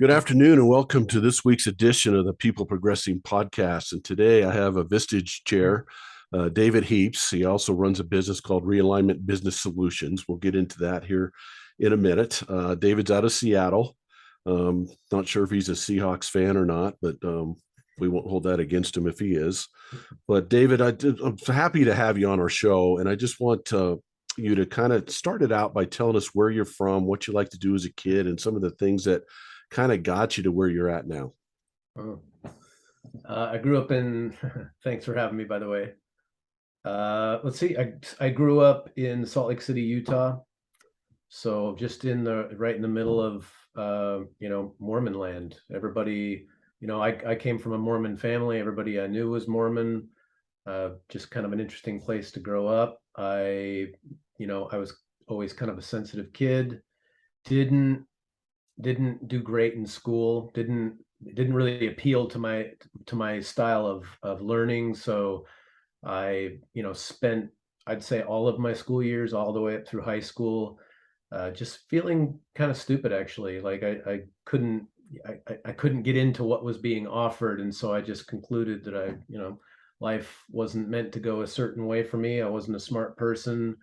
Good afternoon and welcome to this week's edition of the People Progressing Podcast. And today I have a Vistage chair, David Heaps. He also runs a business called Realignment Business Solutions. We'll get into that here in a minute. David's out of Seattle. Not sure if he's a Seahawks fan or not, but we won't hold that against him if he is. But David, I'm happy to have you on our show. And I just want you to kind of start it out by telling us where you're from, what you like to do as a kid, and some of the things that kind of got you to where you're at now. I grew up in, thanks for having me, by the way. Let's see, I grew up in Salt Lake City, Utah. So just right in the middle of, Mormon land. Everybody, I came from a Mormon family. Everybody I knew was Mormon. Just kind of an interesting place to grow up. I was always kind of a sensitive kid. Didn't do great in school. Didn't really appeal to my style of learning. So I spent, I'd say, all of my school years all the way up through high school just feeling kind of stupid, actually. Like I couldn't get into what was being offered, and so I just concluded that life wasn't meant to go a certain way for me. I wasn't a smart person.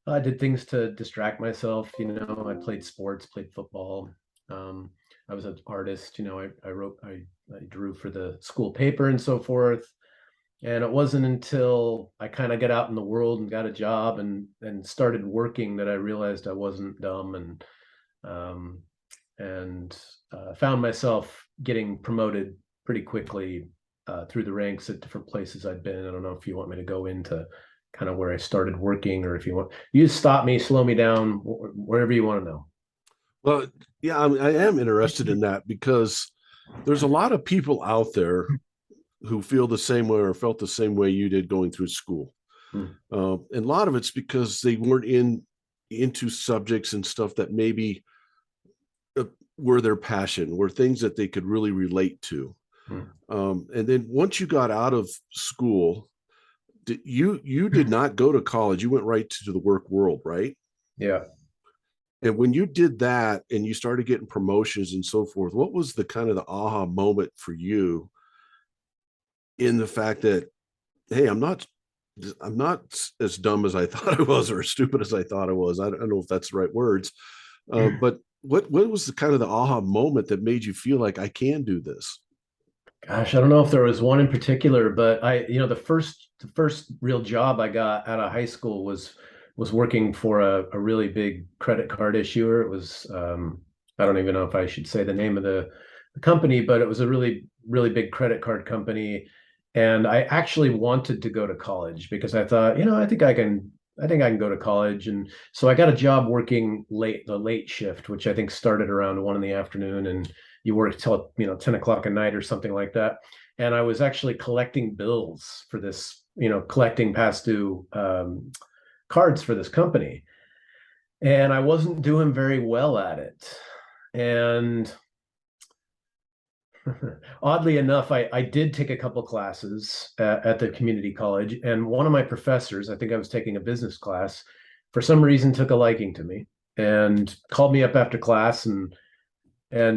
I did things to distract myself. I played sports, played football. I was an artist. I drew for the school paper and so forth. And it wasn't until I kind of got out in the world and got a job and started working that I realized I wasn't dumb, and found myself getting promoted pretty quickly through the ranks at different places I'd been. I don't know if you want me to go into kind of where I started working, or if you just stop me, slow me down, wherever you want to know. Well, yeah, I am interested in that because there's a lot of people out there who feel the same way or felt the same way you did going through school. And a lot of it's because they weren't into subjects and stuff that maybe were their passion, were things that they could really relate to. And then once you got out of school, you did not go to college. You went right to the work world, right? Yeah. And when you did that and you started getting promotions and so forth, what was the kind of the aha moment for you in the fact that, hey, I'm not as dumb as I thought I was, or as stupid as I thought I was. I don't know if that's the right words. But what was the kind of the aha moment that made you feel like I can do this? Gosh, I don't know if there was one in particular, but the first real job I got out of high school was working for a really big credit card issuer. It was, I don't even know if I should say the name of the company, but it was a really, really big credit card company. And I actually wanted to go to college because I thought, I think I can go to college. And so I got a job working the late shift, which I think started around 1 PM, and you work till 10 o'clock at night or something like that. And I was actually collecting bills for this, collecting past due cards for this company, and I wasn't doing very well at it. And oddly enough, I did take a couple classes at the community college, and one of my professors, I think I was taking a business class, for some reason took a liking to me and called me up after class, and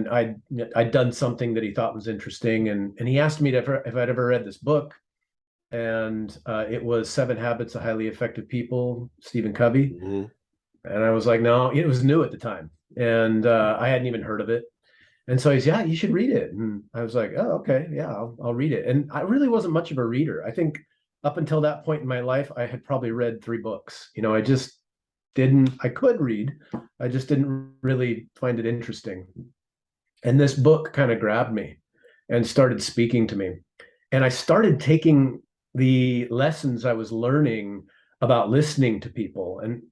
I'd done something that he thought was interesting, and he asked me if I'd ever read this book. And it was 7 Habits of Highly Effective People, Stephen Covey. Mm-hmm. And I was like, no, it was new at the time, and I hadn't even heard of it. And so he's, yeah, you should read it. And I was like, oh, okay, yeah, I'll read it. And I really wasn't much of a reader. I think up until that point in my life, I had probably read 3 books. I could read, I just didn't really find it interesting. And this book kind of grabbed me and started speaking to me. And I started taking the lessons I was learning about listening to people, and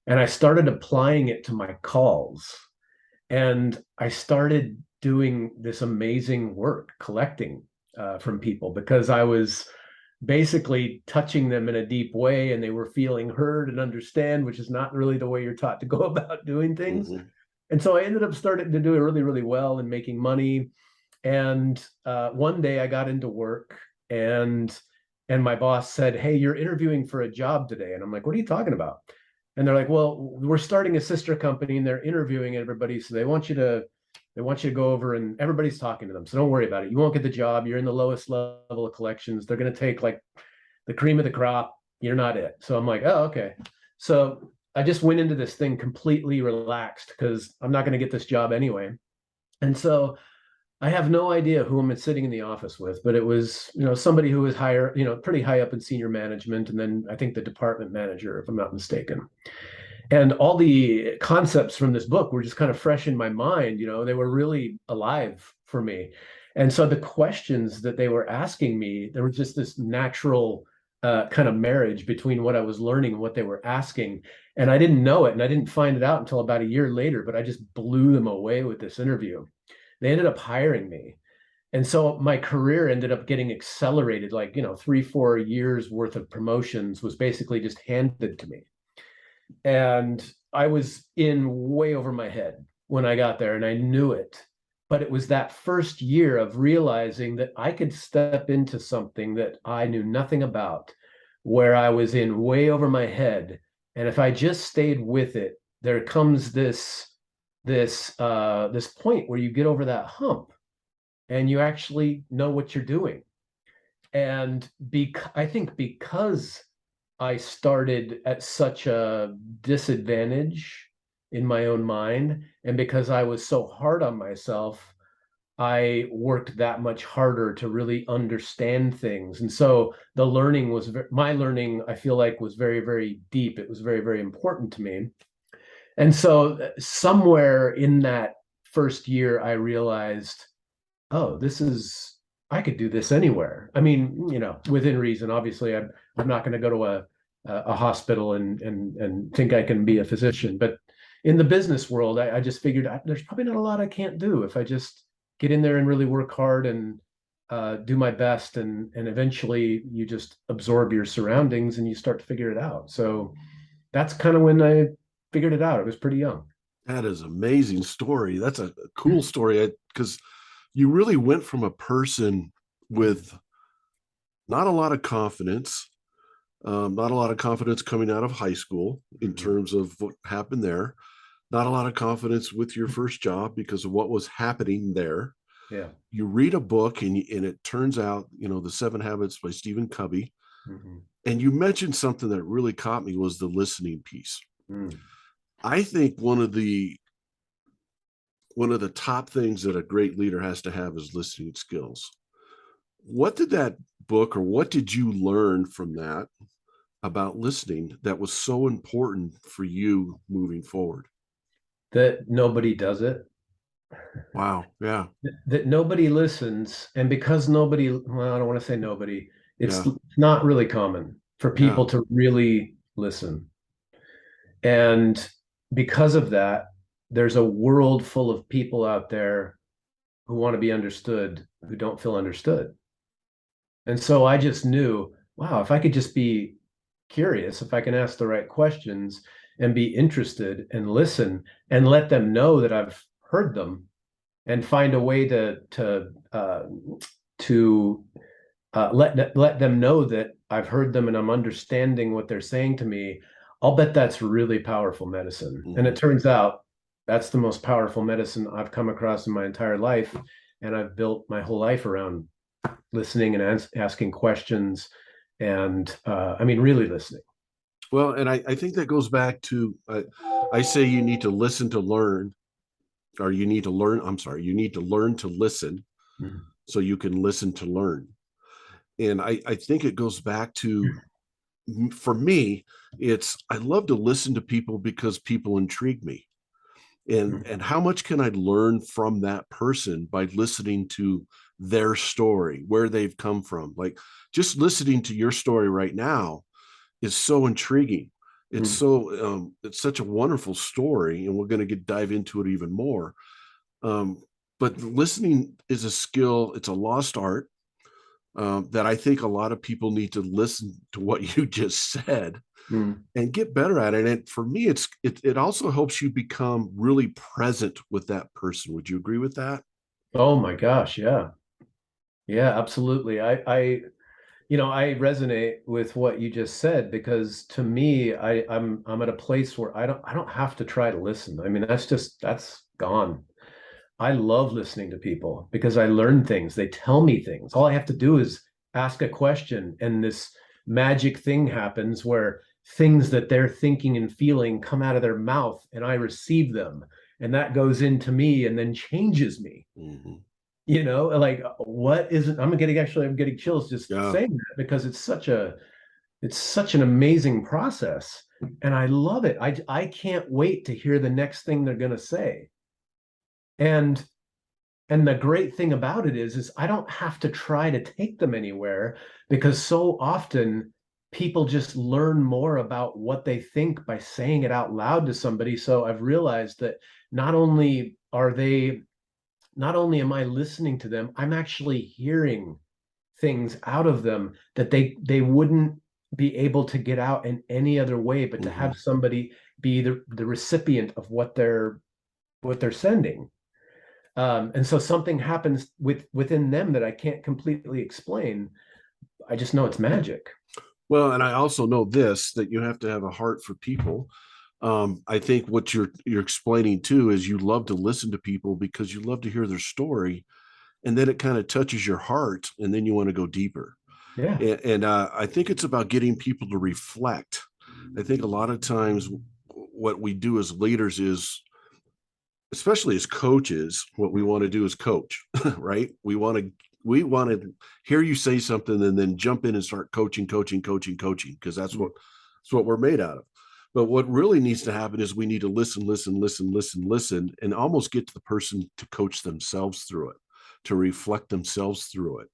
I started applying it to my calls. And I started doing this amazing work collecting from people, because I was basically touching them in a deep way, and they were feeling heard and understand, which is not really the way you're taught to go about doing things. Mm-hmm. And so I ended up starting to do it really, really well and making money. And one day I got into work, and my boss said, hey, you're interviewing for a job today. And I'm like, what are you talking about? And they're like, well, we're starting a sister company and they're interviewing everybody. So they want you to They want you to go over and everybody's talking to them. So don't worry about it. You won't get the job. You're in the lowest level of collections. They're going to take like the cream of the crop. You're not it. So I'm like, oh, okay. So I just went into this thing completely relaxed because I'm not going to get this job anyway. And so I have no idea who I'm sitting in the office with, but it was, somebody who was higher, pretty high up in senior management. And then I think the department manager, if I'm not mistaken. And all the concepts from this book were just kind of fresh in my mind. They were really alive for me. And so the questions that they were asking me, there was just this natural kind of marriage between what I was learning and what they were asking. And I didn't know it, and I didn't find it out until about a year later, but I just blew them away with this interview. They ended up hiring me. And so my career ended up getting accelerated, like, 3-4 years worth of promotions was basically just handed to me. And I was in way over my head when I got there, and I knew it. But it was that first year of realizing that I could step into something that I knew nothing about, where I was in way over my head. And if I just stayed with it, there comes this point where you get over that hump and you actually know what you're doing. And I think because I started at such a disadvantage in my own mind, and because I was so hard on myself, I worked that much harder to really understand things. And so my learning, I feel like, was very, very deep. It was very, very important to me. And so somewhere in that first year, I realized, oh, I could do this anywhere. I mean, within reason. Obviously, I'm not going to go to a hospital and think I can be a physician. But in the business world, I just figured there's probably not a lot I can't do if I just get in there and really work hard and do my best. And eventually you just absorb your surroundings and you start to figure it out. So that's kind of when I figured it out. I was pretty young. That is an amazing story. That's a cool story because you really went from a person with not a lot of confidence, not a lot of confidence coming out of high school in terms of what happened there, not a lot of confidence with your first job because of what was happening there. Yeah. You read a book and it turns out, The 7 Habits by Stephen Covey. Mm-hmm. And you mentioned something that really caught me was the listening piece. Mm. I think one of the top things that a great leader has to have is listening skills. What did that book, or what did you learn from that about listening that was so important for you moving forward? That nobody does it. Wow. Yeah. That nobody listens. And because well, I don't want to say nobody, it's Yeah. not really common for people Yeah. to really listen. And because of that, there's a world full of people out there who want to be understood, who don't feel understood. And so I just knew, wow, if I could just be curious, if I can ask the right questions and be interested and listen and let them know that I've heard them, and find a way to let them know that I've heard them and I'm understanding what they're saying to me, I'll bet that's really powerful medicine. Mm-hmm. And it turns out that's the most powerful medicine I've come across in my entire life. And I've built my whole life around listening and asking questions and really listening. Well, and I think that goes back to, I say you need to listen to learn, or you need to learn to listen Mm-hmm. so you can listen to learn. And I think it goes back to, for me, I love to listen to people because people intrigue me. And how much can I learn from that person by listening to their story, where they've come from? Like, just listening to your story right now is so intriguing. It's it's such a wonderful story, and we're going to dive into it even more. But listening is a skill. It's a lost art that I think a lot of people need to listen to what you just said and get better at it. And for me, it also helps you become really present with that person. Would you agree with that? Oh my gosh, yeah. Yeah, absolutely. I resonate with what you just said, because to me, I'm at a place where I don't have to try to listen. I mean, that's gone. I love listening to people because I learn things. They tell me things. All I have to do is ask a question, and this magic thing happens where things that they're thinking and feeling come out of their mouth and I receive them. And that goes into me and then changes me. Mhm. Like what is it? I'm getting chills just Yeah. saying that because it's such an amazing process. And I love it. I can't wait to hear the next thing they're gonna say. And and the great thing about it is I don't have to try to take them anywhere because so often people just learn more about what they think by saying it out loud to somebody. So I've realized that not only are they, not only am I listening to them, I'm actually hearing things out of them that they wouldn't be able to get out in any other way, but to Hmm. have somebody be the recipient of what they're sending. And so something happens within them that I can't completely explain. I just know it's magic. Well, and I also know this, that you have to have a heart for people. I think what you're explaining too is you love to listen to people because you love to hear their story, and then it kind of touches your heart, and then you want to go deeper. Yeah. And I think it's about getting people to reflect. I think a lot of times what we do as leaders is, especially as coaches, what we want to do is coach, right? We want to hear you say something and then jump in and start coaching, because that's what we're made out of. But what really needs to happen is we need to listen, and almost get to the person to coach themselves through it, to reflect themselves through it.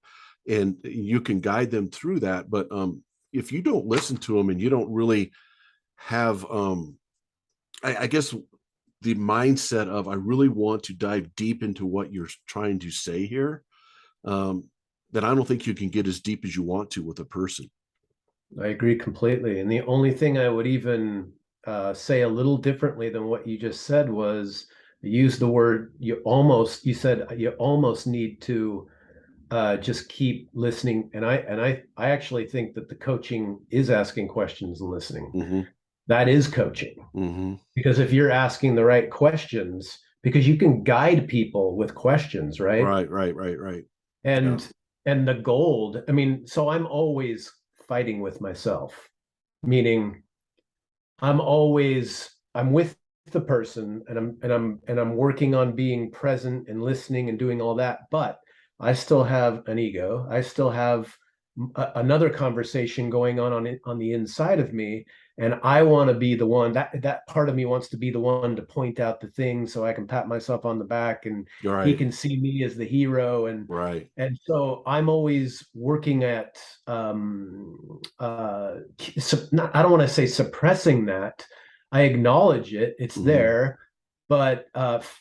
And you can guide them through that. But if you don't listen to them and you don't really have, I guess, the mindset of, I really want to dive deep into what you're trying to say here, um, then I don't think you can get as deep as you want to with a person. I agree completely. And the only thing I would even say a little differently than what you just said was use the word you said you almost need to just keep listening. And I actually think that the coaching is asking questions and listening. Hmm. That is coaching. Hmm. Because if you're asking the right questions, because you can guide people with questions, right? Right. Yeah. And the gold, I mean, so I'm always fighting with myself, meaning I'm with the person and I'm working on being present and listening and doing all that, but I still have an ego. I still have another conversation going on the inside of me, and I want to be the one that part of me wants to be the one to point out the things so I can pat myself on the back and You're he right. can see me as the hero. and Right. and so I'm always working at not, I don't want to say suppressing that. I acknowledge it, it's Hmm. there, but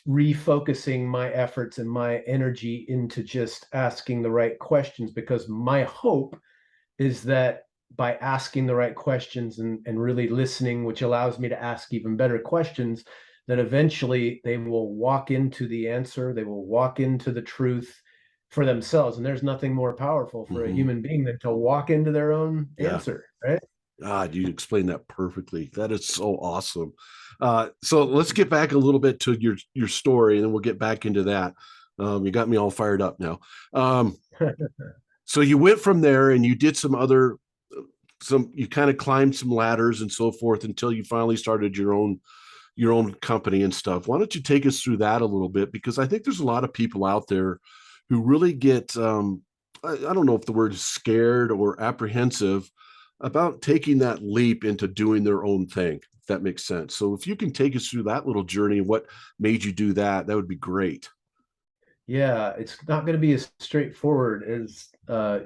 refocusing my efforts and my energy into just asking the right questions, because my hope is that by asking the right questions and really listening, which allows me to ask even better questions, that eventually they will walk into the answer, they will walk into the truth for themselves. And there's nothing more powerful for a Hmm. human being than to walk into their own Yeah. answer, right? God, you explained that perfectly. That is so awesome. So let's get back a little bit to your story, and then we'll get back into that. You got me all fired up now. Um, so you went from there, and you did some other, you kind of climbed some ladders and so forth until you finally started your own company and stuff. Why don't you take us through that a little bit? Because I think there's a lot of people out there who really get, I don't know if the word is scared or apprehensive about taking that leap into doing their own thing, if that makes sense. So if you can take us through that little journey, what made you do that, that would be great. Yeah, it's not going to be as straightforward as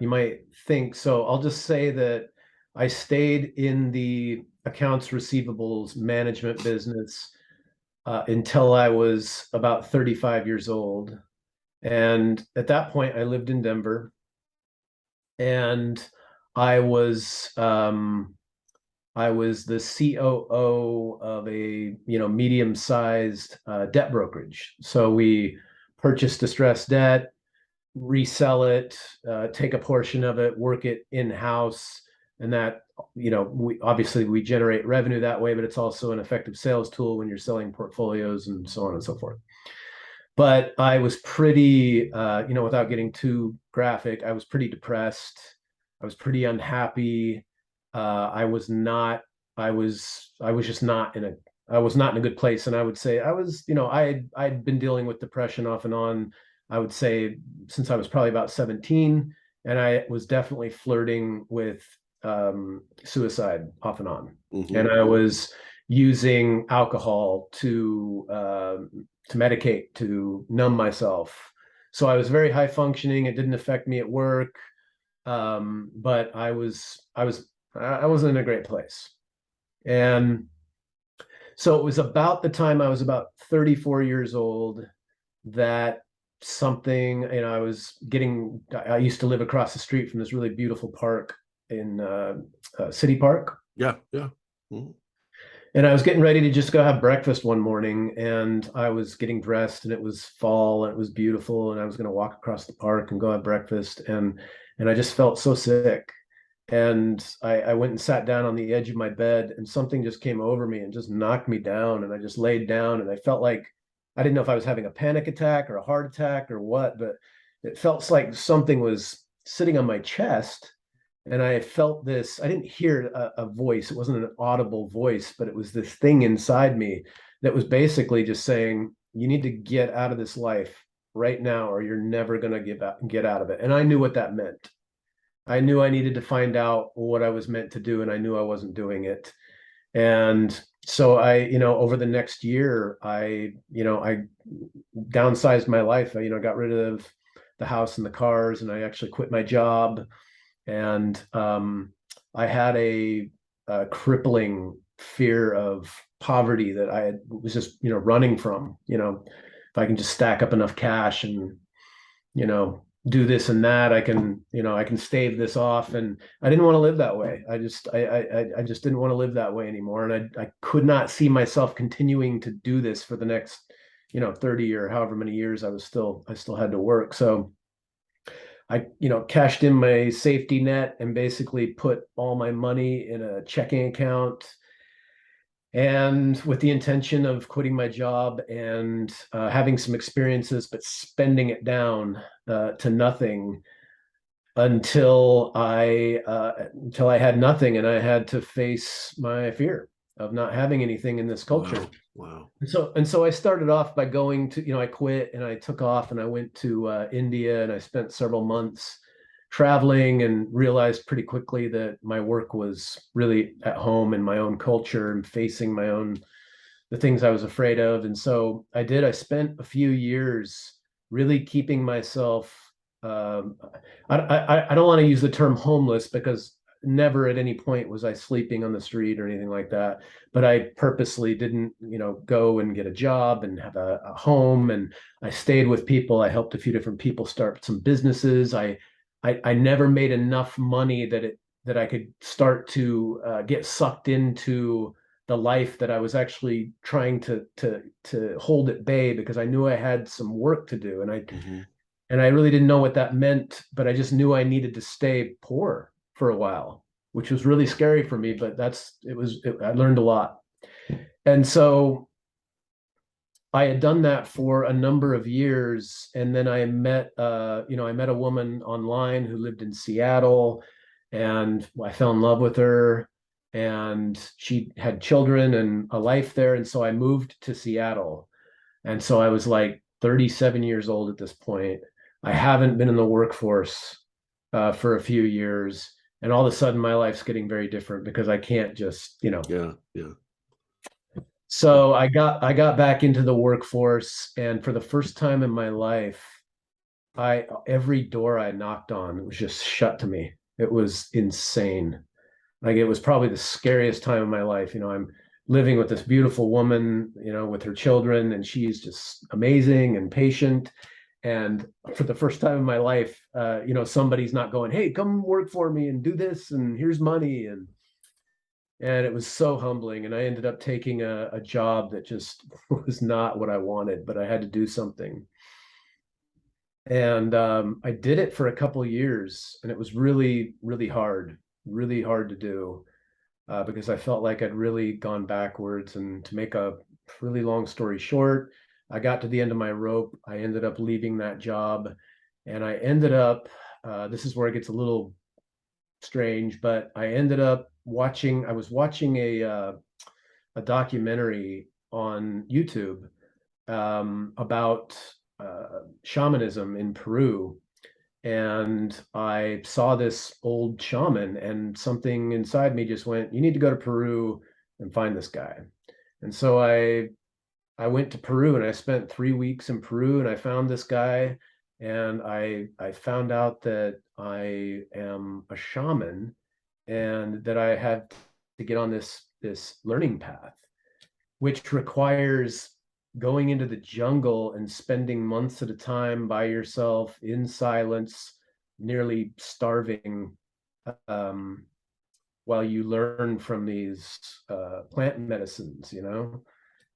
you might think. So I'll just say that I stayed in the accounts receivables management business until I was about 35 years old. And at that point, I lived in Denver, and I was um, I was the COO of a medium-sized debt brokerage. So we purchase distressed debt, resell it, take a portion of it, work it in-house, and that we generate revenue that way, but it's also an effective sales tool when you're selling portfolios and so on and so forth. But I was pretty, without getting too graphic, I was pretty depressed. I was pretty unhappy. I was not, I was just not in a, I was not in a good place. And I would say I was, I'd been dealing with depression off and on, I would say since I was probably about 17. And I was definitely flirting with suicide off and on. And I was using alcohol to medicate, to numb myself. So I was very high functioning. It didn't affect me at work, but I wasn't in a great place. And so it was about the time I was about 34 years old that something, I used to live across the street from this really beautiful park in City Park. Yeah. Yeah. Mhm. And I was getting ready to just go have breakfast one morning, and I was getting dressed, and it was fall and it was beautiful, and I was going to walk across the park and go have breakfast, and I just felt so sick. And I went and sat down on the edge of my bed, and something just came over me and just knocked me down, and I just laid down, and I felt like I didn't know if I was having a panic attack or a heart attack or what, but it felt like something was sitting on my chest, and I felt this. I didn't hear a voice. It wasn't an audible voice, but it was this thing inside me that was basically just saying, you need to get out of this life right now, or you're never going to get out of it. And I knew what that meant. I knew I needed to find out what I was meant to do, and I knew I wasn't doing it. And so over the next year, I downsized my life. I got rid of the house and the cars, and I actually quit my job. And I had a crippling fear of poverty that was just running from. If I can just stack up enough cash and do this and that, I can stave this off. And I didn't want to live that way. I just didn't want to live that way anymore. And I could not see myself continuing to do this for the next 30 or however many years I still had to work. So I cashed in my safety net and basically put all my money in a checking account, and with the intention of quitting my job and having some experiences, but spending it down to nothing until I had nothing, and I had to face my fear of not having anything in this culture. Wow. Wow. And so I started off by going to, I quit and I took off and I went to India, and I spent several months traveling, and realized pretty quickly that my work was really at home in my own culture and facing the things I was afraid of. And so I spent a few years really keeping myself, I don't want to use the term homeless, because never at any point was I sleeping on the street or anything like that. But I purposely didn't, go and get a job and have a home. And I stayed with people. I helped a few different people start some businesses. I never made enough money that I could start to get sucked into the life that I was actually trying to hold at bay, because I knew I had some work to do. And I really didn't know what that meant, but I just knew I needed to stay poor for a while, which was really scary for me. But I learned a lot. And so I had done that for a number of years. And then I met a woman online who lived in Seattle, and I fell in love with her, and she had children and a life there. And so I moved to Seattle. And so I was like 37 years old at this point. I haven't been in the workforce for a few years, and all of a sudden my life's getting very different, because I can't just, Yeah. Yeah. So I got back into the workforce, and for the first time in my life, every door I knocked on was just shut to me. It was insane. Like, it was probably the scariest time of my life. I'm living with this beautiful woman, with her children, and she's just amazing and patient. And for the first time in my life, somebody's not going, "Hey, come work for me and do this, and here's money." And it was so humbling. And I ended up taking a job that just was not what I wanted, but I had to do something. And I did it for a couple of years, and it was really, really hard to do, because I felt like I'd really gone backwards. And to make a really long story short, I got to the end of my rope. I ended up leaving that job, and I ended up, this is where it gets a little strange, but I ended up I was watching a documentary on YouTube about shamanism in Peru. And I saw this old shaman, and something inside me just went, you need to go to Peru and find this guy. And so I went to Peru, and I spent 3 weeks in Peru, and I found this guy, and I found out that I am a shaman, and that I had to get on this learning path, which requires going into the jungle and spending months at a time by yourself in silence, nearly starving, um, while you learn from these plant medicines,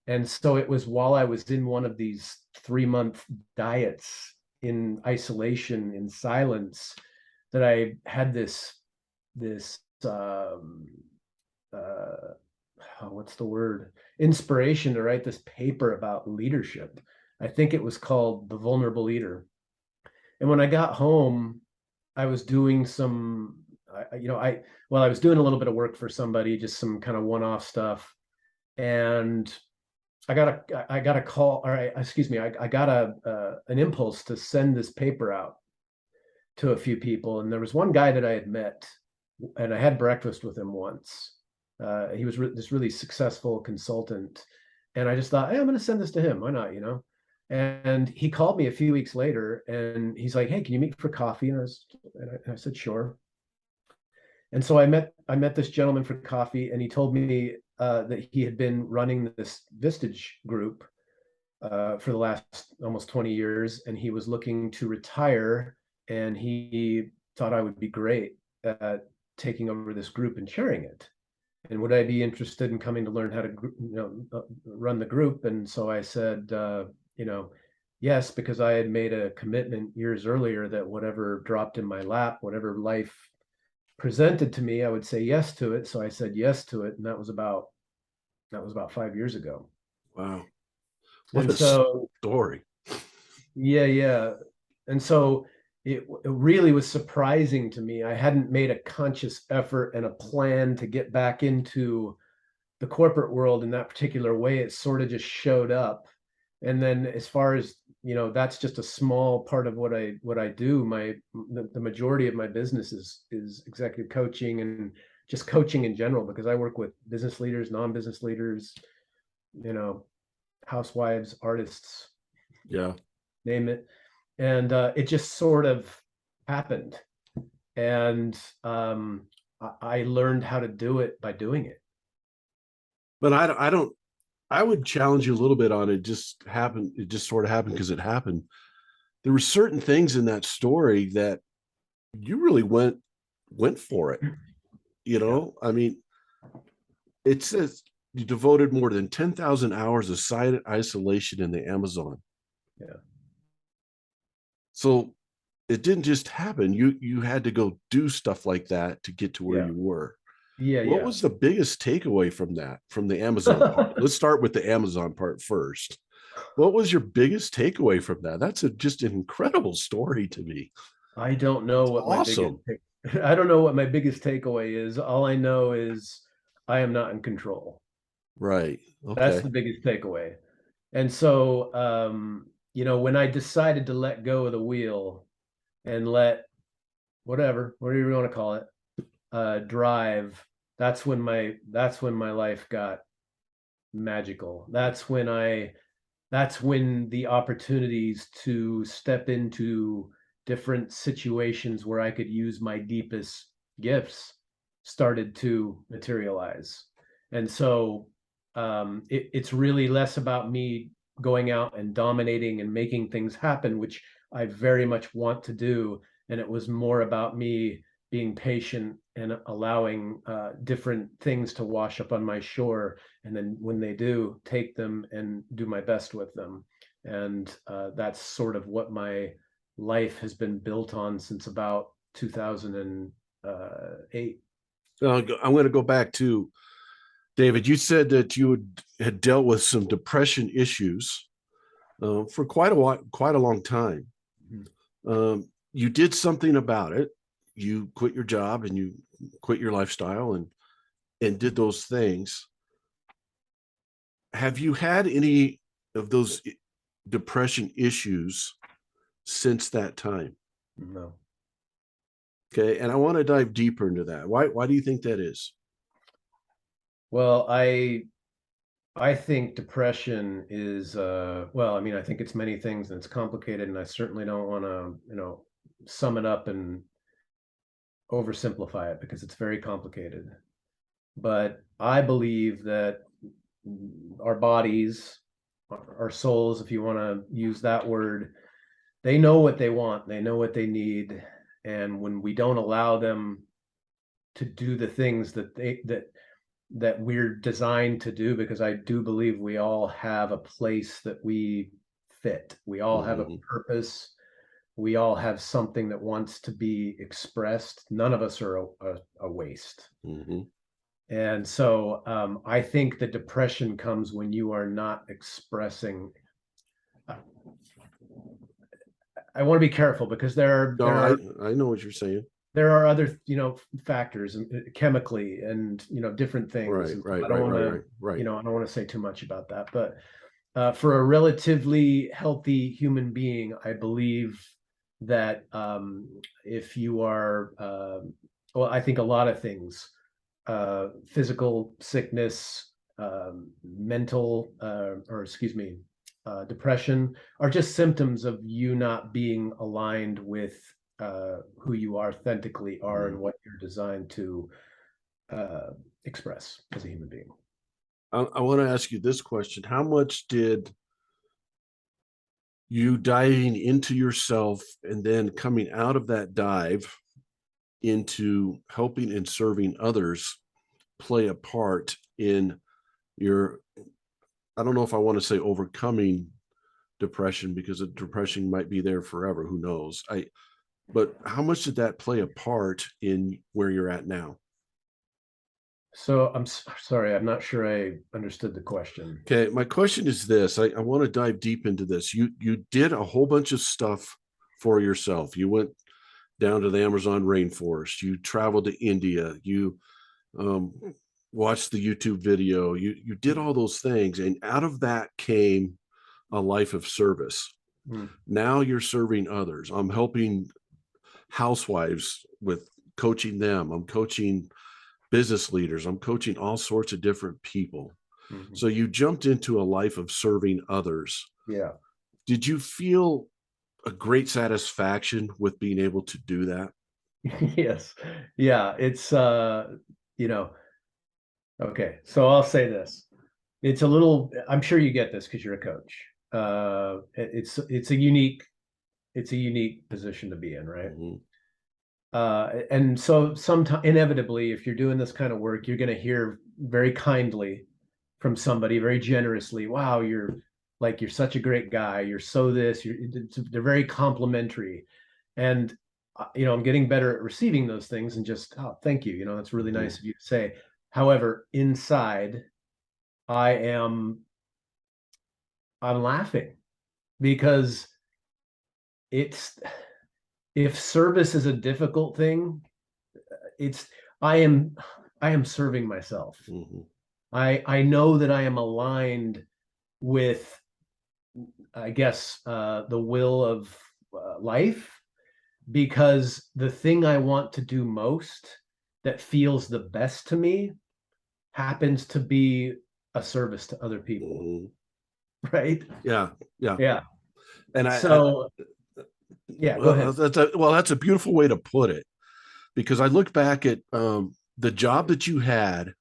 And so it was while I was in one of these 3-month diets in isolation, in silence, that I had this uh, what's the word? Inspiration to write this paper about leadership. I think it was called The Vulnerable Leader. And when I got home, I was doing I was doing a little bit of work for somebody, just some kind of one-off stuff. And I got a call, or excuse me, I got an impulse to send this paper out to a few people. And there was one guy that I had met, and I had breakfast with him once. He was this really successful consultant, and I just thought, hey, I'm going to send this to him. Why not? And he called me a few weeks later, and he's like, hey, can you meet for coffee? And I said, sure. And so I met this gentleman for coffee, and he told me that he had been running this Vistage group for the last almost 20 years, and he was looking to retire, and he thought I would be great at taking over this group and chairing it. And would I be interested in coming to learn how to run the group? And so I said, yes, because I had made a commitment years earlier that whatever dropped in my lap, whatever life presented to me, I would say yes to it. So I said yes to it, and that was about 5 years ago. Wow. What And a so, story. yeah. And so it really was surprising to me. I hadn't made a conscious effort and a plan to get back into the corporate world in that particular way. It sort of just showed up. And then as far as, that's just a small part of what I do. The majority of my business is executive coaching and just coaching in general, because I work with business leaders, non-business leaders, housewives, artists, Yeah. name it. And it just sort of happened. And I learned how to do it by doing it. But I would challenge you a little bit on it. Just happened. It just sort of happened because it happened. There were certain things in that story that you really went for it. I mean, it says you devoted more than 10,000 hours of silent isolation in the Amazon. Yeah. So it didn't just happen. You had to go do stuff like that to get to where you were. What was the biggest takeaway from that, from the Amazon part? Let's start with the Amazon part first. What was your biggest takeaway from that? That's just an incredible story to me. I don't know It's what awesome. I don't know what my biggest takeaway is. All I know is I am not in control. Right. That's Okay. the biggest takeaway. And so, when I decided to let go of the wheel and let whatever you want to call it, drive, that's when my life got magical. That's when the opportunities to step into different situations where I could use my deepest gifts started to materialize. And so it's really less about me going out and dominating and making things happen, which I very much want to do. And it was more about me being patient and allowing different things to wash up on my shore. And then when they do, take them and do my best with them. And that's sort of what my life has been built on since about 2008. I'm going to go back to David. You said that you had dealt with some depression issues. for quite a while, quite a long time. You did something about it. You quit your job and you quit your lifestyle and did those things. Have you had any of those depression issues since that time? No. Okay, and I want to dive deeper into that. Why do you think that is? Well, I think depression is well, I mean, I think it's many things and it's complicated, and I certainly don't want to, sum it up and oversimplify it because it's very complicated. But I believe that our bodies, our souls, if you want to use that word, they know what they want, they know what they need, and when we don't allow them to do the things that we're designed to do, because I do believe we all have a place that we fit. We all have a Mm-hmm. purpose. We all have something that wants to be expressed. None of us are a waste. Mm-hmm. And so I think the depression comes when you are not expressing. I want to be careful because No, I know what you're saying. there are other factors chemically and different things, Right, and right, I don't right, want right, to right, right. I don't want to say too much about that, but for a relatively healthy human being, I believe that if you are well, I think a lot of things, physical sickness, mental or excuse me, depression, are just symptoms of you not being aligned with who you authentically are and Mm. what you're designed to express as a human being. I want to ask you this question. How much did you diving into yourself and then coming out of that dive into helping and serving others play a part in your, I don't know if I want to say overcoming depression, because the depression might be there forever, who knows? But how much did that play a part in where you're at now? So I'm sorry, I'm not sure I understood the question. Okay, my question is this. I want to dive deep into this. You did a whole bunch of stuff for yourself. You went down to the Amazon rainforest. You traveled to India. You um, watched the YouTube video. You did all those things, and out of that came a life of service. Mm, Now you're serving others. I'm helping housewives with coaching them. I'm coaching business leaders. I'm coaching all sorts of different people. mhm. So you jumped into a life of serving others. Yeah. Did you feel a great satisfaction with being able to do that? Yes. Yeah. It's you know, okay. So I'll say this. It's a little, I'm sure you get this because you're a coach. It's a unique position to be in, right? Mm-hmm. And so sometimes inevitably, if you're doing this kind of work, you're going to hear very kindly from somebody, very generously, wow, you're such a great guy, you're so this, they're very complimentary. And I'm getting better at receiving those things and just, oh, thank you, that's really Mm-hmm. nice of you to say. However, inside, I am I'm laughing because it's if service is a difficult thing, it's I am I am serving myself. Mm-hmm. I know that I am aligned with, I guess, the will of life, because the thing I want to do most, that feels the best to me, happens to be a service to other people, Mm-hmm. right? Yeah, yeah. Yeah. And So yeah, go well, ahead. that's a beautiful way to put it, because I look back at the job that you had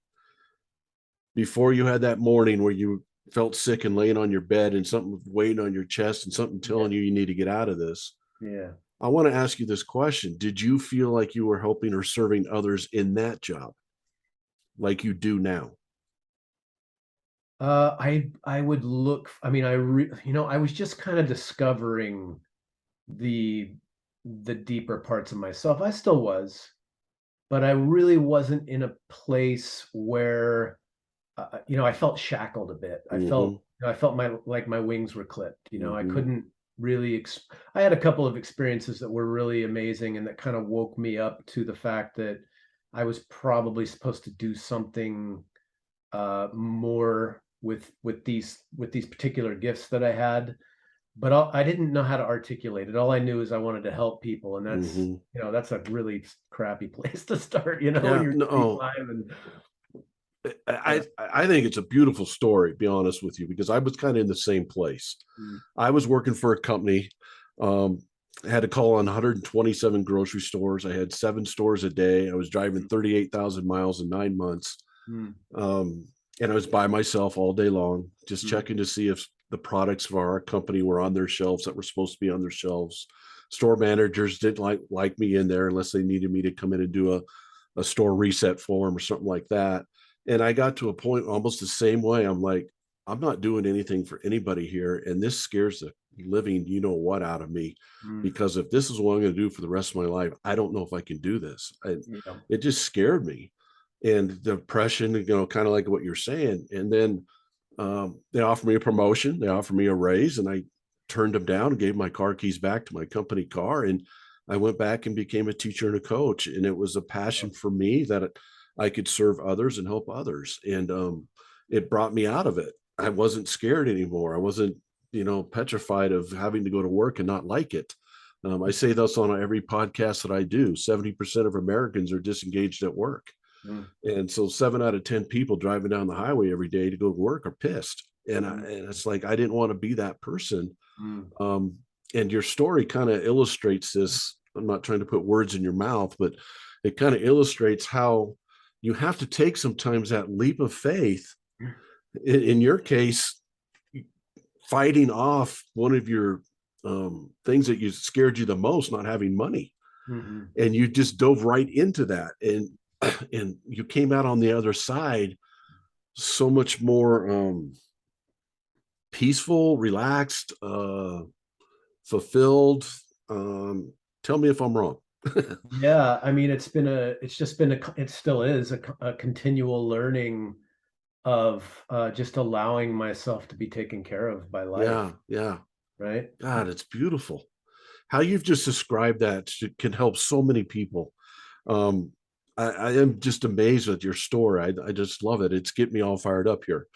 before you had that morning where you felt sick and laying on your bed and something weighing on your chest and something Yeah, telling you need to get out of this. yeah. I want to ask you this question. Did you feel like you were helping or serving others in that job like you do now? I would look. I mean, I was just kind of discovering the the deeper parts of myself. I still was, but I really wasn't in a place where I felt shackled a bit. I Mm-hmm. felt I felt my wings were clipped. I Hmm. couldn't really. I had a couple of experiences that were really amazing and that kind of woke me up to the fact that I was probably supposed to do something more with these particular gifts that I had, but I didn't know how to articulate it. All I knew is I wanted to help people, and Hmm. that's a really crappy place to start. When Yeah, you're no, 25 and yeah. I think it's a beautiful story, to be honest with you, because I was kind of in the same place. Mm, I was working for a company. Um, I had to call on 127 grocery stores. I had 7 stores a day. I was driving mm, 38,000 miles in 9 months. mm, Um, and I was by myself all day long, just mm, checking to see if the products of our company were on their shelves that were supposed to be on their shelves. Store managers didn't like me in there unless they needed me to come in and do a store reset form or something like that. And I got to a point almost the same way. I'm like, I'm not doing anything for anybody here. And this scares the living, you know what, out of me. mm. Because if this is what I'm going to do for the rest of my life, I don't know if I can do this. Yeah. It just scared me. And the depression, kind of like what you're saying. And then they offered me a promotion, they offered me a raise, and I turned them down and gave my car keys back to my company car. And I went back and became a teacher and a coach. And it was a passion for me that I could serve others and help others. And it brought me out of it. I wasn't scared anymore. I wasn't, petrified of having to go to work and not like it. I say this on every podcast that I do. 70% of Americans are disengaged at work. Mm, And so 7 out of 10 people driving down the highway every day to go to work are pissed. mm, And it's like, I didn't want to be that person. mm, Um, and your story kind of illustrates this. I'm not trying to put words in your mouth, but it kind of illustrates how you have to take sometimes that leap of faith. In your case, fighting off one of your things that you scared you the most, not having money, mhm, and you just dove right into that, and and you came out on the other side so much more peaceful, relaxed, fulfilled. Um, Tell me if I'm wrong. Yeah, I mean, it's just been it still is a continual learning of just allowing myself to be taken care of by Yeah, life, yeah. right? God, it's beautiful. How you've just described that can help so many people. Um, I am just amazed at your story. I just love it. It's getting me all fired up here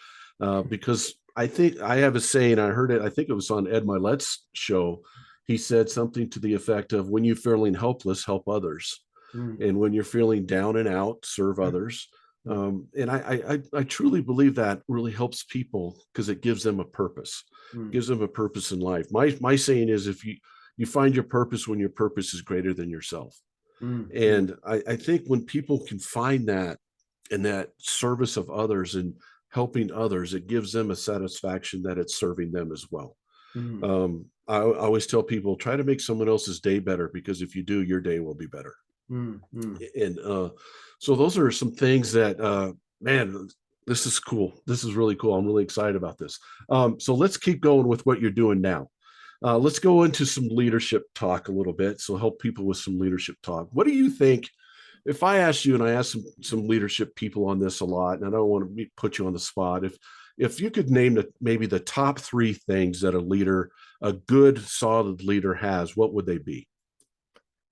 because I think I have a saying. I heard it. I think it was on Ed Milet's show. He said something to the effect of, "When you're feeling helpless, help others, Mm, and when you're feeling down and out, serve mm, others." mm, And I truly believe that really helps people because it gives them a purpose, mm, gives them a purpose in life. My saying is, if you find your purpose when your purpose is greater than yourself. mm, mm, And I think when people can find that and that service of others and helping others, it gives them a satisfaction that it's serving them as well. mm, I always tell people, try to make someone else's day better, because if you do, your day will be better. mm, mm. And so those are some things that, man, this is cool. This is really cool. I'm really excited about this. So let's keep going with what you're doing now. Let's go into some leadership talk a little bit. So help people with some leadership talk. What do you think? If I asked you, and I asked some leadership people on this a lot, and I don't want to put you on the spot, if you could name maybe the top 3 things that a good solid leader has, what would they be?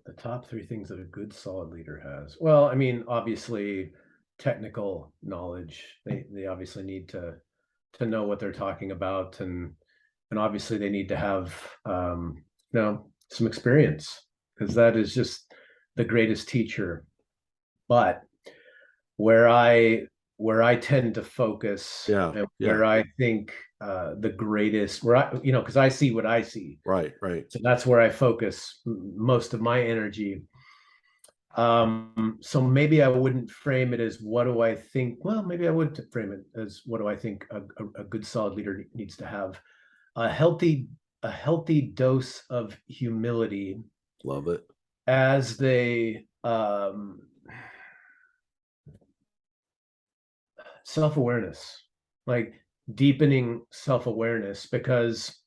The top three things that a good solid leader has. Well, I mean, obviously, technical knowledge. They obviously need to know what they're talking about, and obviously they need to have some experience, because that is just the greatest teacher. But where I where I tend to focus, Yeah, and yeah, where I think the greatest, where because I see what I see, right, right. so that's where I focus most of my energy. So maybe I wouldn't frame it as what do I think. Well, maybe I would frame it as what do I think a good solid leader needs to have. A healthy a healthy dose of humility Love it. as they self-awareness, like deepening self-awareness, because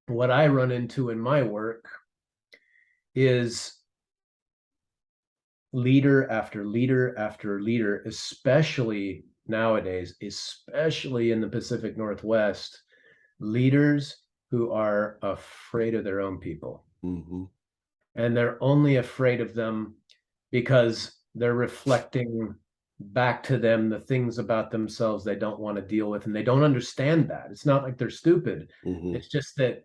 what I run into in my work is leader after leader after leader, especially nowadays, especially in the Pacific Northwest, leaders who are afraid of their own people. Mm-hmm. And they're only afraid of them because they're reflecting back to them the things about themselves they don't want to deal with, and they don't understand that. It's not like they're stupid. Mm-hmm. It's just that,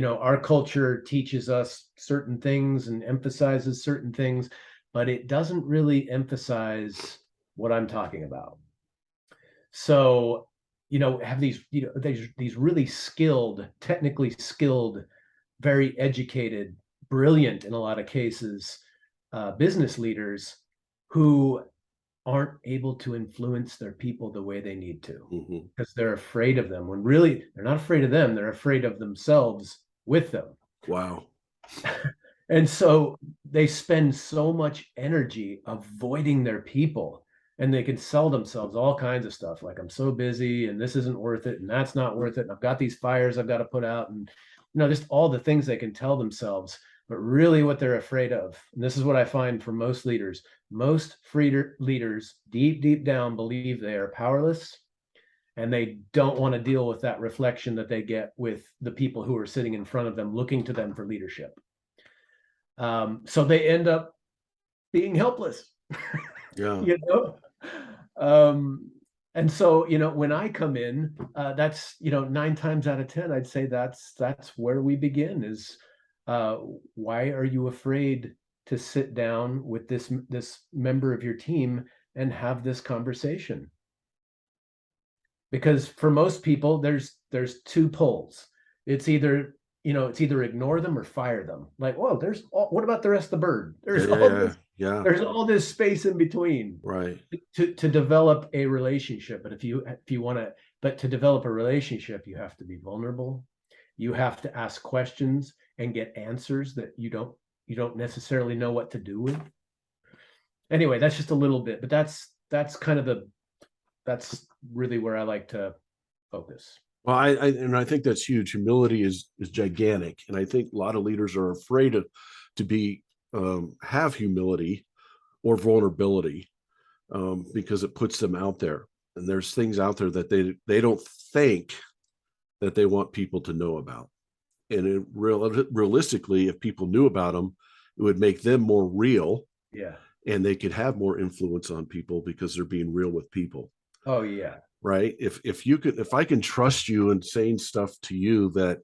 our culture teaches us certain things and emphasizes certain things, but it doesn't really emphasize what I'm talking about. So, have these really skilled, technically skilled, very educated, brilliant in a lot of cases, business leaders who aren't able to influence their people the way they need to Mm-hmm. because they're afraid of them, when really they're not afraid of them, they're afraid of themselves with them. Wow. And so they spend so much energy avoiding their people, and they can sell themselves all kinds of stuff like, I'm so busy and this isn't worth it and that's not worth it, and I've got these fires I've got to put out, and just all the things they can tell themselves. But really what they're afraid of, and this is what I find for most leaders, leaders deep down believe they are powerless, and they don't want to deal with that reflection that they get with the people who are sitting in front of them looking to them for leadership. So they end up being helpless. Yeah. you know and so, when I come in, that's, 9 times out of 10, I'd say that's where we begin is, why are you afraid to sit down with this member of your team and have this conversation? Because for most people, there's two poles. It's either ignore them or fire them. Like, whoa, what about the rest of the bird? Yeah. There's all this space in between Right. to develop a relationship. But if you want to, but to develop a relationship, you have to be vulnerable. You have to ask questions and get answers that you don't necessarily know what to do with. Anyway, that's just a little bit, but that's kind of that's really where I like to focus. Well, I think that's huge. Humility is gigantic, and I think a lot of leaders are afraid to be have humility or vulnerability because it puts them out there, and there's things out there that they don't think that they want people to know about. And realistically, if people knew about them, it would make them more real, Yeah. and they could have more influence on people because they're being real with people. Oh yeah. Right. If I can trust you and saying stuff to you that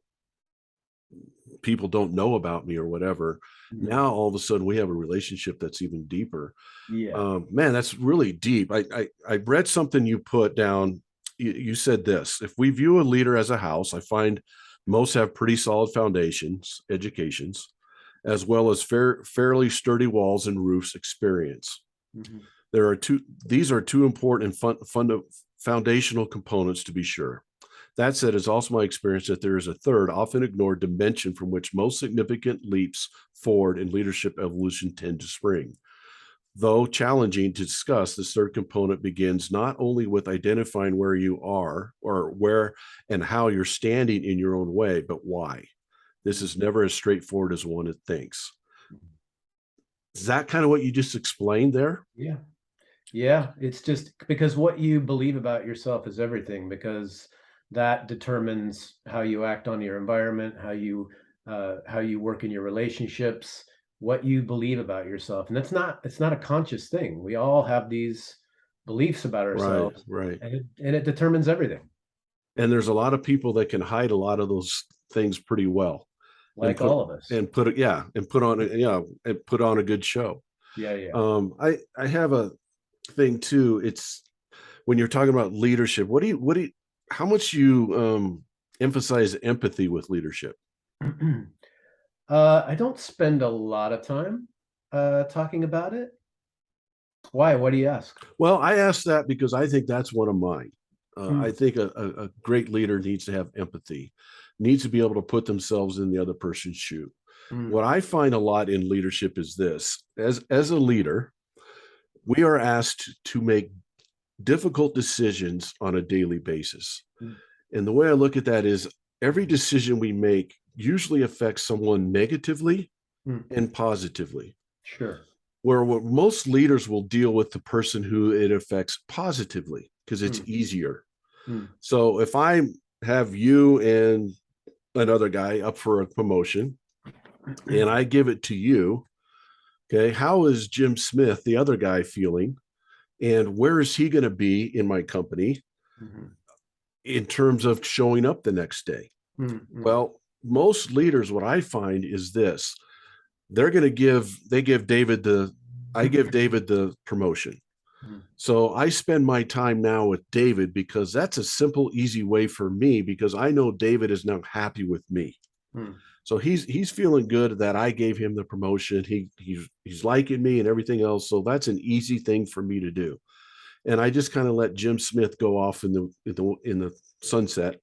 people don't know about me or whatever, Mhm. now all of a sudden we have a relationship that's even deeper. Yeah. Man, that's really deep. I read something you put down. You said this: if we view a leader as a house, I find most have pretty solid foundations, educations, as well as fairly sturdy walls and roofs experience. Mhm. These are two important and foundational components to be sure. That said, it's also my experience that there is a third, often ignored dimension from which most significant leaps forward in leadership evolution tend to spring. Though challenging to discuss, this third component begins not only with identifying where you are or where and how you're standing in your own way, but why. This is never as straightforward as one thinks. Is that kind of what you just explained there? Yeah. Yeah. It's just because what you believe about yourself is everything, because that determines how you act on your environment, how you work in your relationships, what you believe about yourself. And it's not a conscious thing. We all have these beliefs about Right, ourselves, right. and it determines everything. And there's a lot of people that can hide a lot of those things pretty well and Like all of us. put it, yeah, and put on it, yeah, and put on a good show. Yeah. Yeah. I have a thing too. It's when you're talking about leadership, how much you emphasize empathy with leadership? I don't spend a lot of time talking about it. Why? What do you ask? Well, I ask that because I think that's one of mine. I Mm, think a great leader needs to have empathy, needs to be able to put themselves in the other person's shoe. mm, What I find a lot in leadership is this: as a leader, we are asked to make difficult decisions on a daily basis. mm, And the way I look at that is every decision we make usually affects someone negatively mm. and positively. Sure. where what most leaders will deal with the person who it affects positively because it's Mm, easier. mm, So if I have you and another guy up for a promotion and I give it to you, okay, how is Jim Smith, the other guy, feeling? And where is he going to be in my company mhm, in terms of showing up the next day? mm, mm, Well, most leaders, what I find is this: they give David I give David the promotion. mm, So I spend my time now with David because that's a simple, easy way for me because I know David is now happy with me. mm, So he's feeling good that I gave him the promotion. He's liking me and everything else. So that's an easy thing for me to do. And I just kind of let Jim Smith go off in the sunset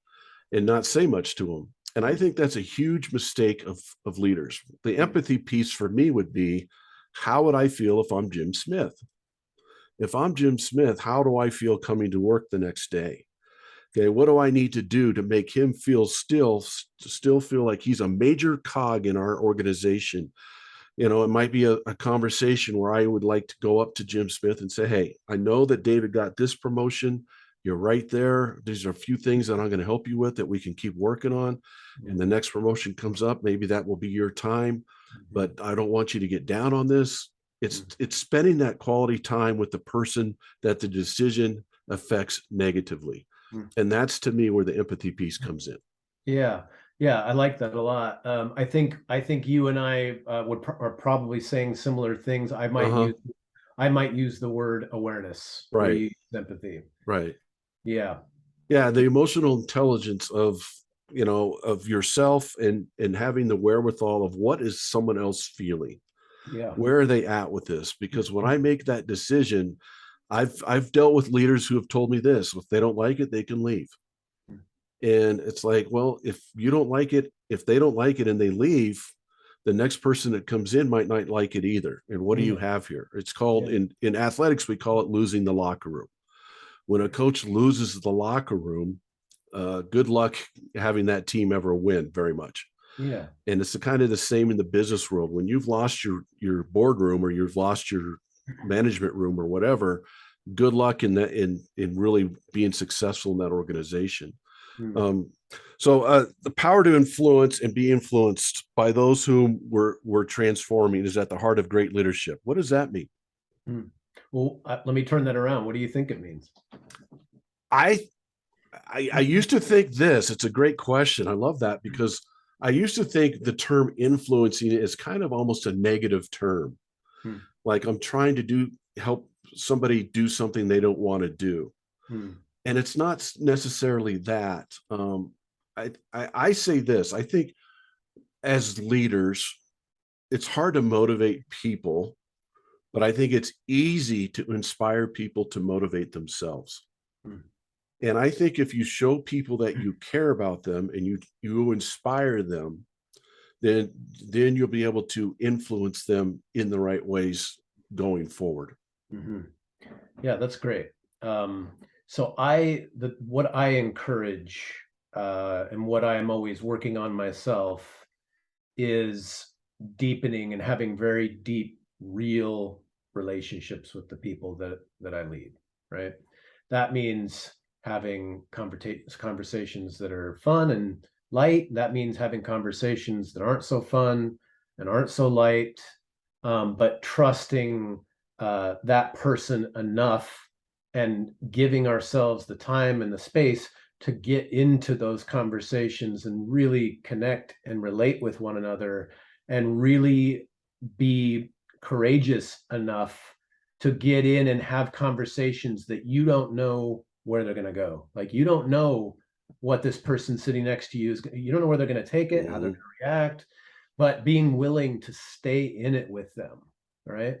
and not say much to him. And I mm, think that's a huge mistake of leaders. The mm, empathy piece for me would be, how would I feel if I'm Jim Smith? If I'm Jim Smith, how do I feel coming to work the next day? Okay, what do I need to do to make him feel still feel like he's a major cog in our organization? It might be a conversation where I would like to go up to Jim Smith and say, hey, I know that David got this promotion. You're right there. These are a few things that I'm going to help you with that we can keep working on. And mm, the next promotion comes up, maybe that will be your time, mhm, but I don't want you to get down on this. It's mm, it's spending that quality time with the person that the decision affects negatively. mm. And that's to me where the empathy piece comes in. Yeah, yeah, I like that a lot. I think you and I are probably saying similar things. Uh-huh. I might use the word awareness where Right. you use empathy. Right. Yeah, Yeah, the emotional intelligence of yourself and having the wherewithal of what is someone else feeling, yeah, where are they at with this? Because when I make that decision, I've dealt with leaders who have told me this: if they don't like it, they can leave. And it's like, well, if you don't like it, if they don't like it and they leave, the next person that comes in might not like it either. And what do you yeah, have here? It's called, yeah, in athletics, we call it losing the locker room. When a coach loses the locker room, good luck having that team ever win very much. yeah, And it's kind of the same in the business world. When you've lost your boardroom or you've lost your management room or whatever, good luck in that in really being successful in that organization. mm, Um, so the power to influence and be influenced by those whom we're transforming is at the heart of great leadership. What does that mean? mm. Well, let me turn that around. What do you think it means? I I used to think this. It's a great question. I love that because I used to think the term influencing is kind of almost a negative term. Mm, Like I'm trying to help somebody do something they don't want to do, mm, and it's not necessarily that. I say this. I think as leaders, it's hard to motivate people, but I think it's easy to inspire people to motivate themselves. mm, And I think if you show people that you care about them and you inspire them, then you'll be able to influence them in the right ways going forward. mhm. Yeah, that's great. Um, so what I encourage and what I am always working on myself is deepening and having very deep, real relationships with the people that I lead, right? That means having conversations that are fun and light. That means having conversations that aren't so fun and aren't so light, but trusting that person enough and giving ourselves the time and the space to get into those conversations and really connect and relate with one another and really be courageous enough to get in and have conversations that you don't know where they're going to go. Like you don't know what this person sitting next to you is, you don't know where they're going to take it, how they're going Mhm. to react, but being willing to stay in it with them, right?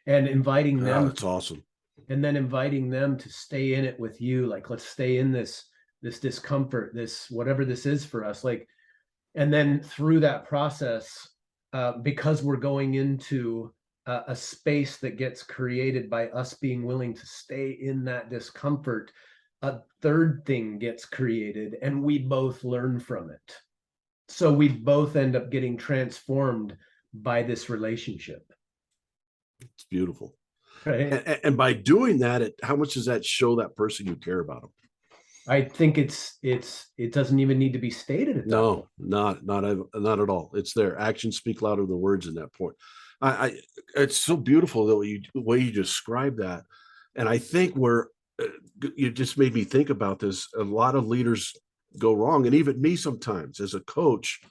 And inviting Ah, them that's awesome. and then inviting them to stay in it with you, like let's stay in this discomfort, this whatever this is for us, like, and then through that process, because we're going into a space that gets created by us being willing to stay in that discomfort, a third thing gets created and we both learn from it, so we both end up getting transformed by this relationship. It's beautiful. right? And by doing that, how much does that show that person you care about them? I think it doesn't even need to be stated at that No, point. not at all. It's their actions speak louder than words in that point. I it's so beautiful the way you describe that, and I think where uh, you just made me think about this. A lot of leaders go wrong, and even me sometimes as a coach.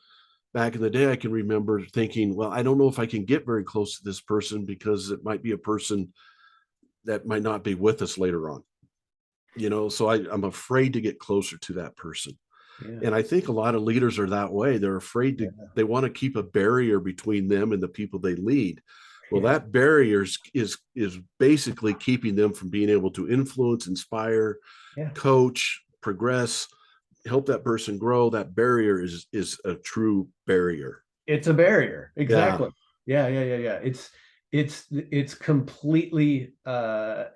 Back in the day, I can remember thinking, well, I don't know if I can get very close to this person because it might be a person that might not be with us later on. So I'm afraid to get closer to that person. Yeah, And I think a lot of leaders are that way. They're afraid to, yeah, they want to keep a barrier between them and the people they lead. Well, yeah, that barrier is basically keeping them from being able to influence, inspire, yeah. coach, progress, help that person grow. That barrier is a true barrier. It's a barrier. Yeah, Exactly. Yeah, yeah, yeah, yeah. It's completely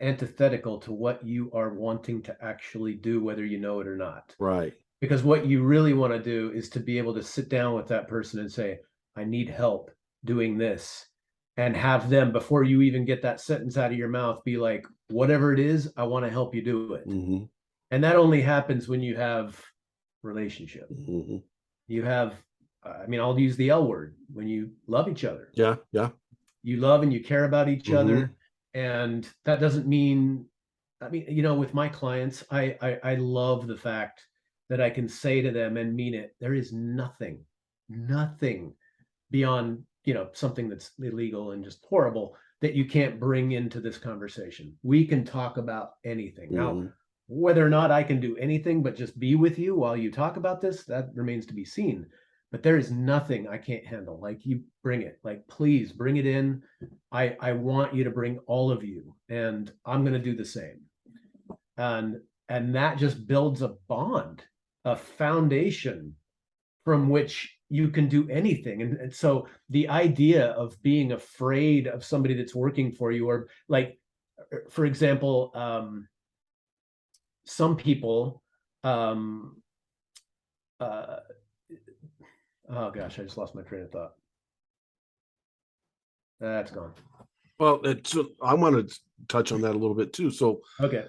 antithetical to what you are wanting to actually do, whether you know it or not. right. Because what you really want to do is to be able to sit down with that person and say, I need help doing this. And have them, before you even get that sentence out of your mouth, be like, whatever it is, I want to help you do it. Hmm. And that only happens when you have relationship. Hmm. You have, I mean, I'll use the L word, when you love each other. Yeah, yeah. You love and you care about each Hmm. other. And that doesn't mean, I mean, with my clients, I love the fact that I can say to them and mean it. There is nothing beyond, something that's illegal and just horrible that you can't bring into this conversation. We can talk about anything. Now, Hmm. whether or not I can do anything but just be with you while you talk about this, that remains to be seen. But there is nothing I can't handle. Like, you bring it. Like, please bring it in. I want you to bring all of you, and I'm going to do the same. And that just builds a bond, a foundation from which you can do anything. And so the idea of being afraid of somebody that's working for you, or like, for example, some people, um, uh, oh gosh, I just lost my train of thought. That's gone. Well, I want to touch on that a little bit too. So, Okay.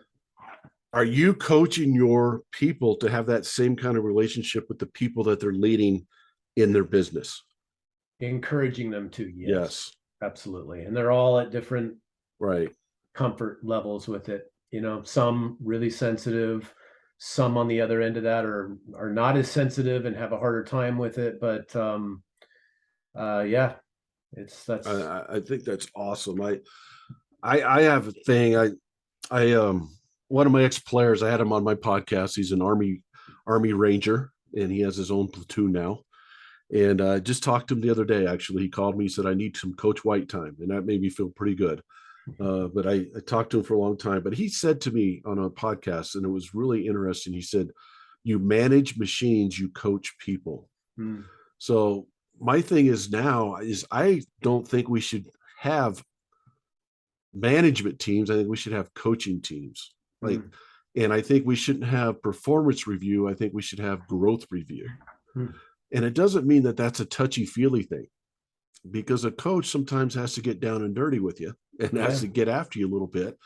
are you coaching your people to have that same kind of relationship with the people that they're leading in their business? Encouraging them to, yes, Yes. absolutely. And they're all at different Right. comfort levels with it. Some really sensitive, some on the other end of that are not as sensitive and have a harder time with it. But yeah, that's I think that's awesome. I have a thing. I one of my ex players. I had him on my podcast. He's an Army Ranger, and he has his own platoon now. And I just talked to him the other day. Actually, he called me. He said I need some Coach White time, and that made me feel pretty good. But I talked to him for a long time. But he said to me on a podcast, and it was really interesting. He said, "You manage machines, you coach people." mm, So my thing is now is I don't think we should have management teams. I think we should have coaching teams. Like, mm, and I think we shouldn't have performance review. I think we should have growth review. mm. And it doesn't mean that that's a touchy feely thing, because a coach sometimes has to get down and dirty with you and has Yeah, to get after you a little bit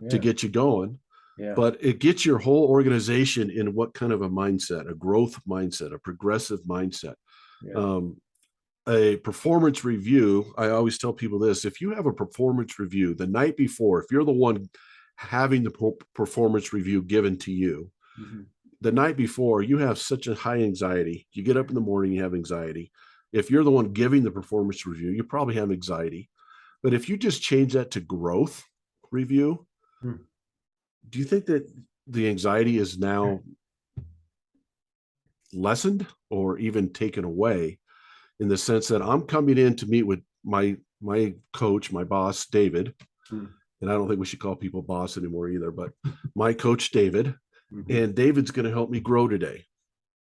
to yeah, get you going. yeah, But it gets your whole organization in what kind of a mindset, a growth mindset, a progressive mindset. yeah, Um, a performance review, I always tell people this: if you have a performance review the night before, if you're the one having the performance review given to you mhm, the night before, you have such a high anxiety. You get up in the morning, you have anxiety. If you're the one giving the performance review, you probably have anxiety. But if you just change that to growth review, mm. do you think that the anxiety is now lessened or even taken away, in the sense that I'm coming in to meet with my coach, my boss, David, Mm. and I don't think we should call people boss anymore either, but my coach, David, Mhm. and David's going to help me grow today.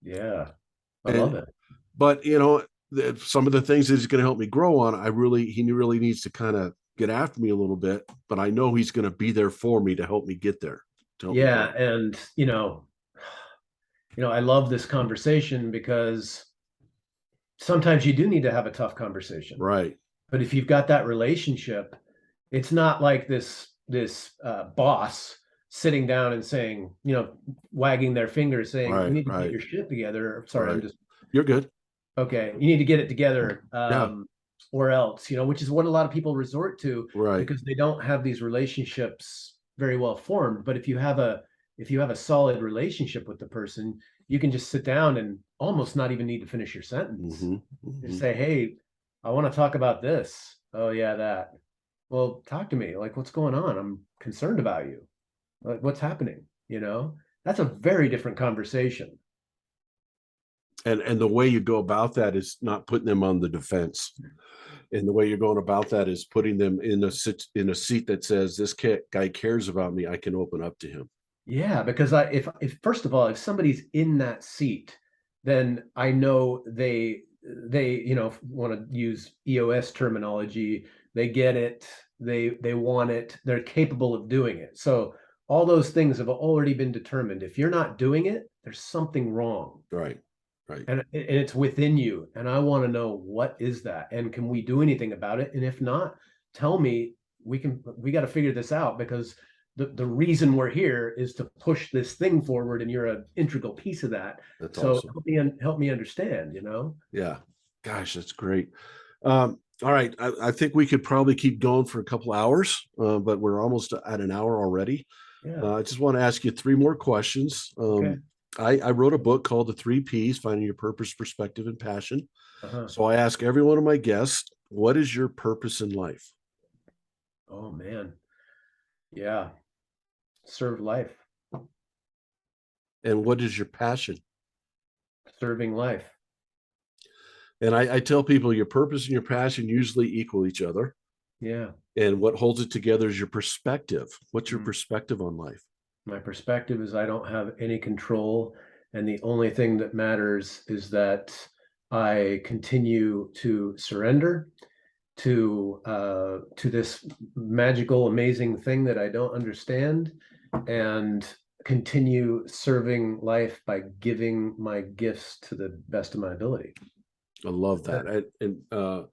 Yeah, I love And it. but some of the things that he's going to help me grow on, he really needs to kind of get after me a little bit, but I know he's going to be there for me to help me get there, to help me Yeah, grow. and I love this conversation because sometimes you do need to have a tough conversation. Right. But if you've got that relationship, It's not like this boss sitting down and saying, wagging their finger saying, you Right, need to get right, your shit together. Sorry, I'm right. just You're good. okay. You need to get it together, Yeah, or else, which is what a lot of people resort to right. because they don't have these relationships very well formed. But if you have a solid relationship with the person, you can just sit down and almost not even need to finish your sentence. Hmm. Just Hmm. say, "Hey, I want to talk about this." Oh yeah, that. Well, talk to me. Like, what's going on? I'm concerned about you. Like, what's happening? That's a very different conversation. And the way you go about that is not putting them on the defense. And the way you're going about that is putting them in a seat that says, this guy cares about me. I can open up to him. Yeah, because if first of all, if somebody's in that seat, then I know they want to use EOS terminology. They get it. They want it. They're capable of doing it. So all those things have already been determined. If you're not doing it, there's something wrong. Right, right. And it's within you, and I want to know what is that, and can we do anything about it? And if not, tell me. We got to figure this out, because the reason we're here is to push this thing forward, and you're an integral piece of that. That's So awesome. help me understand. Yeah. Gosh, that's great. All right. I think we could probably keep going for a couple hours, but we're almost at an hour already. Yeah. I just want to ask you three more questions. Okay. I wrote a book called The Three Ps, Finding Your Purpose, Perspective, and Passion. Uh-huh. So I ask every one of my guests, what is your purpose in life? Oh man. Yeah. Serve life. And what is your passion? Serving life. And I tell people your purpose and your passion usually equal each other. Yeah. And what holds it together is your perspective. What's your Mm. perspective on life? My perspective is I don't have any control, and the only thing that matters is that I continue to surrender to this magical, amazing thing that I don't understand, and continue serving life by giving my gifts to the best of my ability. I love That's that. it.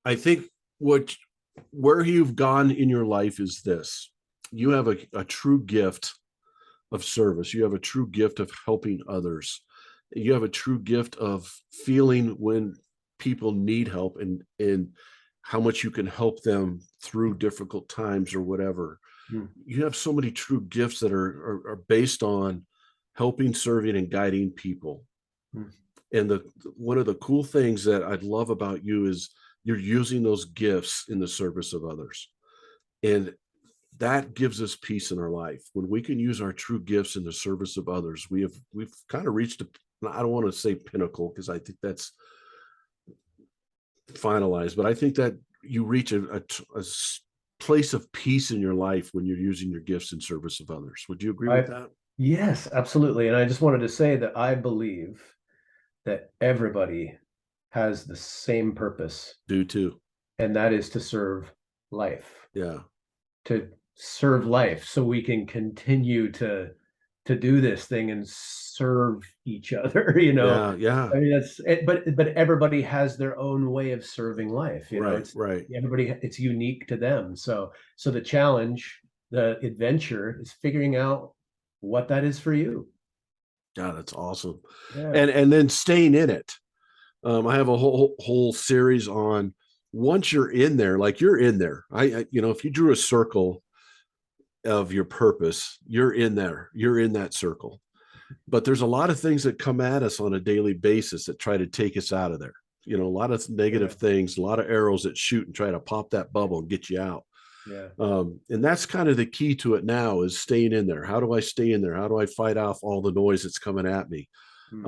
I think where you've gone in your life is this: you have a true gift of service. You have a true gift of helping others. You have a true gift of feeling when people need help, and how much you can help them through difficult times or whatever. Hmm. You have so many true gifts that are based on helping, serving, and guiding people. Hmm. And the one of the cool things that I love about you is you're using those gifts in the service of others. And that gives us peace in our life. When we can use our true gifts in the service of others, we've kind of reached a, I don't want to say pinnacle because I think that's finalized, but I think that you reach place of peace in your life when you're using your gifts in service of others. Would you agree with I that? Yes, absolutely. And I just wanted to say that I believe that everybody has the same purpose, Do too. and that is to serve life. Yeah. To serve life so we can continue to do this thing and serve each other. Yeah. Yeah. I mean, that's it, but everybody has their own way of serving life. Right. It's Right. everybody, it's unique to them. So the challenge, the adventure, is figuring out what that is for you. Yeah. That's awesome. Yeah. And then staying in it. I have a whole series on once you're in there, like you're in there. If you drew a circle of your purpose, you're in there. You're in that circle. But there's a lot of things that come at us on a daily basis that try to take us out of there. A lot of negative Yeah. things, a lot of arrows that shoot and try to pop that bubble and get you out. Yeah. And that's kind of the key to it now, is staying in there. How do I stay in there? How do I fight off all the noise that's coming at me? Hmm.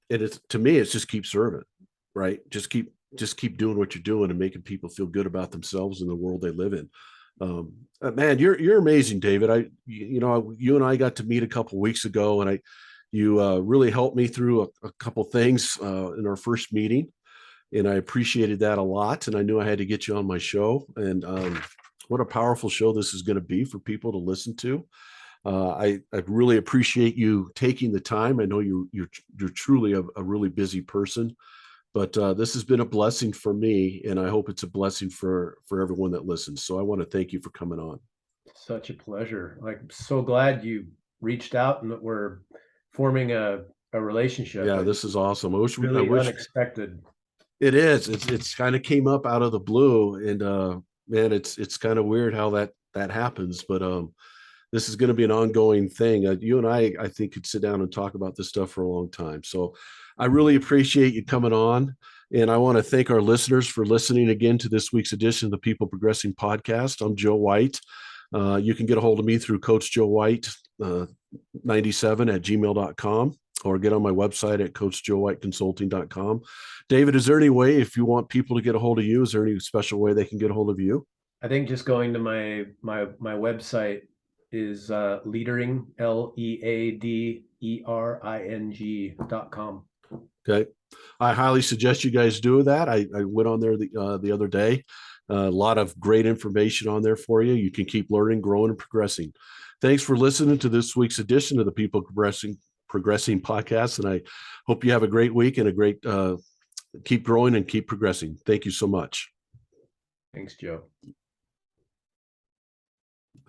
And it's, to me, it's just keep serving, right? Just keep doing what you're doing and making people feel good about themselves and the world they live in. Man, you're amazing, David. You and I got to meet a couple weeks ago, and you really helped me through a couple things in our first meeting, and I appreciated that a lot. And I knew I had to get you on my show, and what a powerful show this is going to be for people to listen to. I really appreciate you taking the time. I know you're truly a really busy person, But this has been a blessing for me, and I hope it's a blessing for everyone that listens. So I want to thank you for coming on. Such a pleasure. I'm so glad you reached out and that we're forming a relationship. Yeah, this is awesome. I Really wish unexpected. it is. It's kind of came up out of the blue, and man, it's kind of weird how that happens. But this is going to be an ongoing thing. You and I think, could sit down and talk about this stuff for a long time. So I really appreciate you coming on. And I want to thank our listeners for listening again to this week's edition of the People Progressing Podcast. I'm Joe White. You can get a hold of me through Coach Joe White 97 at gmail.com, or get on my website at coachjoewhiteconsulting.com. David, is there any way, if you want people to get a hold of you, is there any special way they can get a hold of you? I think just going to my website is leadering, LEADERING.com. Okay. I highly suggest you guys do that. I went on there the other day. A lot of great information on there for you. You can keep learning, growing, and progressing. Thanks for listening to this week's edition of the People Progressing Podcast. And I hope you have a great week and a great, keep growing and keep progressing. Thank you so much. Thanks, Joe.